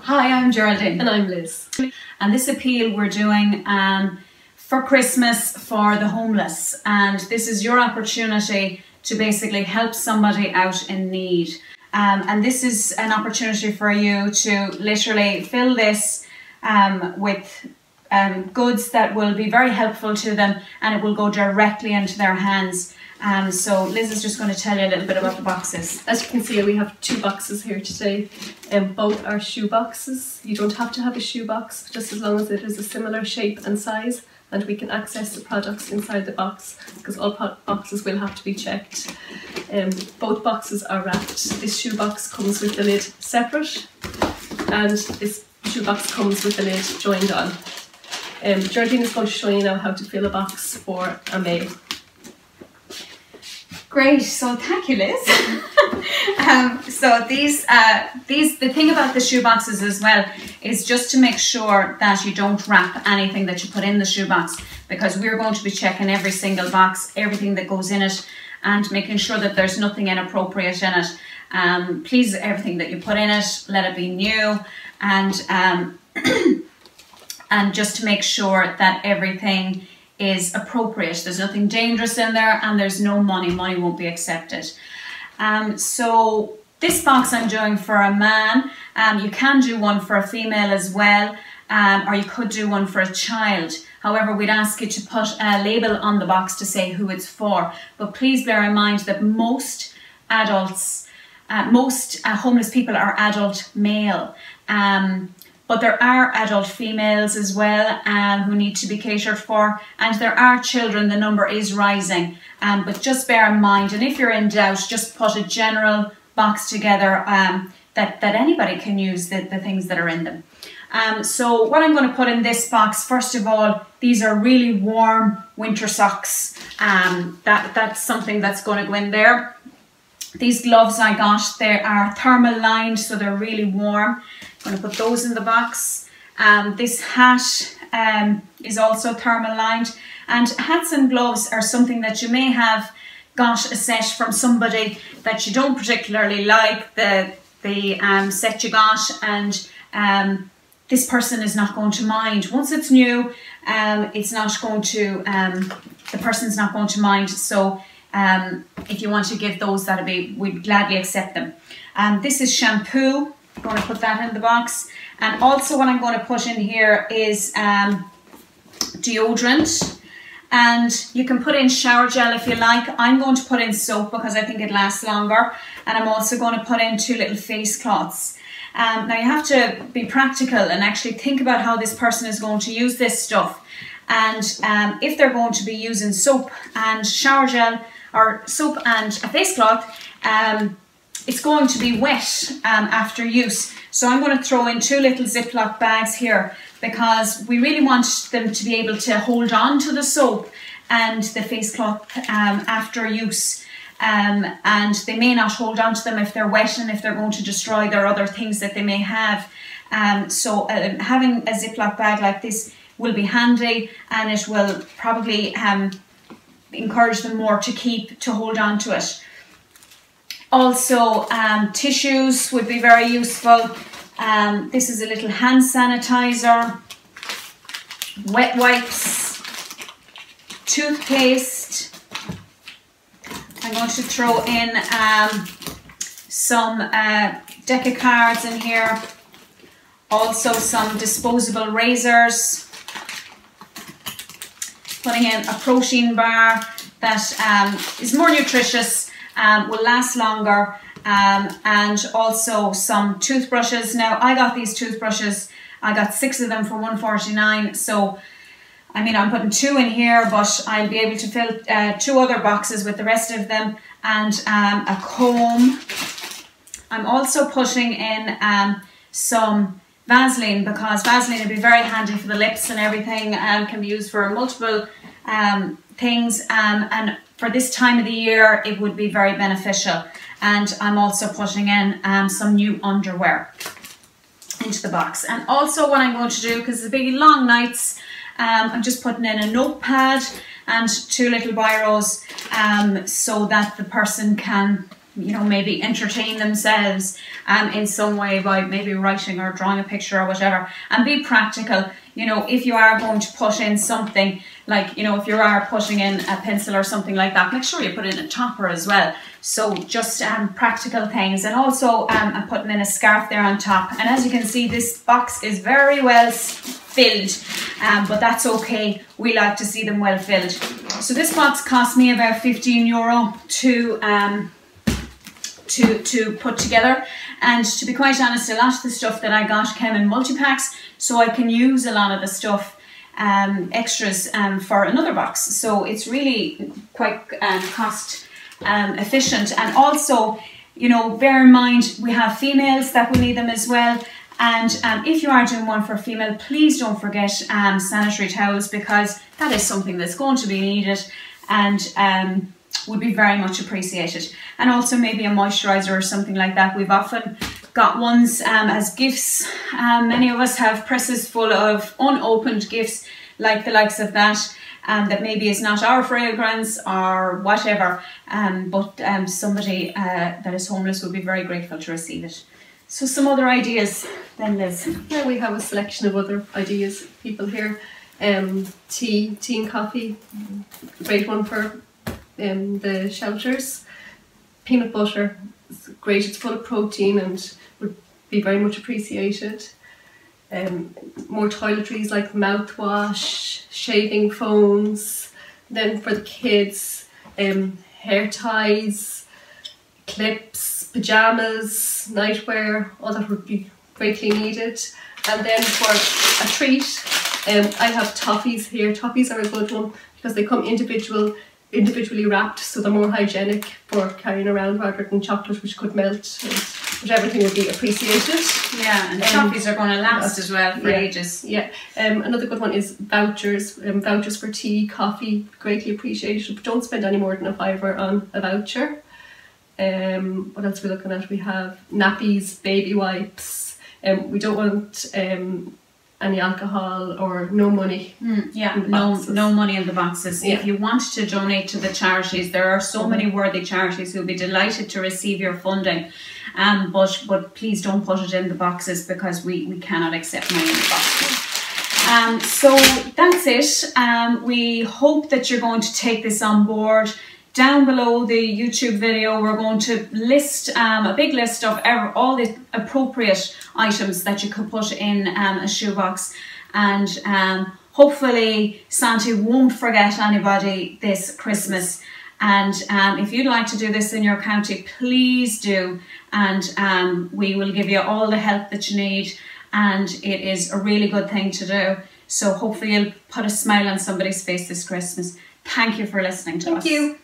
Hi, I'm Geraldine. And I'm Liz. And this appeal we're doing for Christmas for the homeless. And this is your opportunity to basically help somebody out in need. And this is an opportunity for you to literally fill this with goods that will be very helpful to them, and it will go directly into their hands. So Liz is just going to tell you a little bit about the boxes. As you can see, we have 2 boxes here today. Both are shoe boxes. You don't have to have a shoe box, just as long as it is a similar shape and size, and we can access the products inside the box, because all boxes will have to be checked. Both boxes are wrapped. This shoe box comes with the lid separate, and this shoe box comes with the lid joined on. Geraldine is going to show you now how to fill a box for a Mayo. Great, so thank you, Liz. So the thing about the shoe boxes as well is just to make sure that you don't wrap anything that you put in the shoe box, because we're going to be checking every single box, everything that goes in it, and making sure that there's nothing inappropriate in it. Please, everything that you put in it, let it be new, and and just to make sure that everything is appropriate. There's nothing dangerous in there, and there's no money. Money won't be accepted. So this box I'm doing for a man. You can do one for a female as well, or you could do one for a child. However, we'd ask you to put a label on the box to say who it's for. But please bear in mind that most adults, most homeless people are adult male. But there are adult females as well who need to be catered for, and there are children. The number is rising, but just bear in mind, and if you're in doubt, just put a general box together that anybody can use the things that are in them. So what I'm going to put in this box, first of all, these are really warm winter socks. That's something that's going to go in there. These gloves I got, they are thermal lined, so they're really warm. I'm going to put those in the box. This hat is also thermal lined, and hats and gloves are something that you may have got a set from somebody that you don't particularly like the set you got, and this person is not going to mind. Once it's new, it's not going to, the person's not going to mind. So if you want to give those, we'd gladly accept them. This is shampoo. I'm going to put that in the box. And also what I'm going to put in here is deodorant. And you can put in shower gel if you like. I'm going to put in soap because I think it lasts longer. And I'm also going to put in 2 little face cloths. Now you have to be practical and actually think about how this person is going to use this stuff. And if they're going to be using soap and shower gel, or soap and a face cloth, it's going to be wet after use. So I'm going to throw in 2 little Ziploc bags here, because we really want them to be able to hold on to the soap and the face cloth after use. And they may not hold on to them if they're wet and if they're going to destroy their other things that they may have. So having a Ziploc bag like this will be handy, and it will probably encourage them more to hold on to it. Also, tissues would be very useful. This is a little hand sanitizer, wet wipes, toothpaste. I'm going to throw in some deck of cards in here. Also some disposable razors. Putting in a protein bar that is more nutritious, will last longer, and also some toothbrushes. Now I got these toothbrushes, I got 6 of them for $1.49, so I mean I'm putting 2 in here, but I'll be able to fill 2 other boxes with the rest of them, and a comb. I'm also putting in some Vaseline, because Vaseline would be very handy for the lips and everything, and can be used for multiple things, and for this time of the year it would be very beneficial. And I'm also putting in some new underwear into the box. And also what I'm going to do, because it's big long nights, I'm just putting in a notepad and 2 little biros, so that the person can you know, maybe entertain themselves in some way by maybe writing or drawing a picture or whatever, and be practical. You know, if you are going to put in something like, you know, if you are putting in a pencil or something like that, make sure you put in a topper as well. So just practical things. And also I'm putting in a scarf there on top. And as you can see, this box is very well filled, but that's okay. We like to see them well filled. So this box cost me about €15 to put together. And to be quite honest, a lot of the stuff that I got came in multi-packs, so I can use a lot of the stuff extras for another box. So it's really quite cost efficient. And also, you know, bear in mind we have females that will need them as well. And if you are doing one for female, please don't forget sanitary towels, because that is something that's going to be needed and would be very much appreciated. And also maybe a moisturiser or something like that. We've often got ones as gifts. Many of us have presses full of unopened gifts, like the likes of that, that maybe is not our fragrance or whatever, but somebody that is homeless would be very grateful to receive it. So some other ideas then, Liz? Yeah, we have a selection of other ideas, people here. Tea and coffee, great one for the shelters. Peanut butter is great, it's full of protein and would be very much appreciated. More toiletries like mouthwash, shaving foams. Then for the kids, hair ties, clips, pyjamas, nightwear, all that would be greatly needed. And then for a treat, I have toffees here. Toffees are a good one because they come individually wrapped, so they're more hygienic for carrying around rather than chocolate, which could melt, but everything would be appreciated. Yeah, and toffees are going to last as well for ages. Yeah, another good one is vouchers. Vouchers for tea, coffee, greatly appreciated, but don't spend any more than €5 on a voucher. What else are we looking at? We have nappies, baby wipes. We don't want any alcohol or no money. No money in the boxes. Yeah. If you want to donate to the charities, there are so many worthy charities who'll be delighted to receive your funding. But please don't put it in the boxes, because we cannot accept money in the boxes. So that's it. We hope that you're going to take this on board. Down below the YouTube video, we're going to list a big list of all the appropriate items that you could put in a shoebox, and hopefully Santa won't forget anybody this Christmas. And if you'd like to do this in your county, please do, and we will give you all the help that you need, and it is a really good thing to do. So hopefully you'll put a smile on somebody's face this Christmas. Thank you for listening to us. Thank you.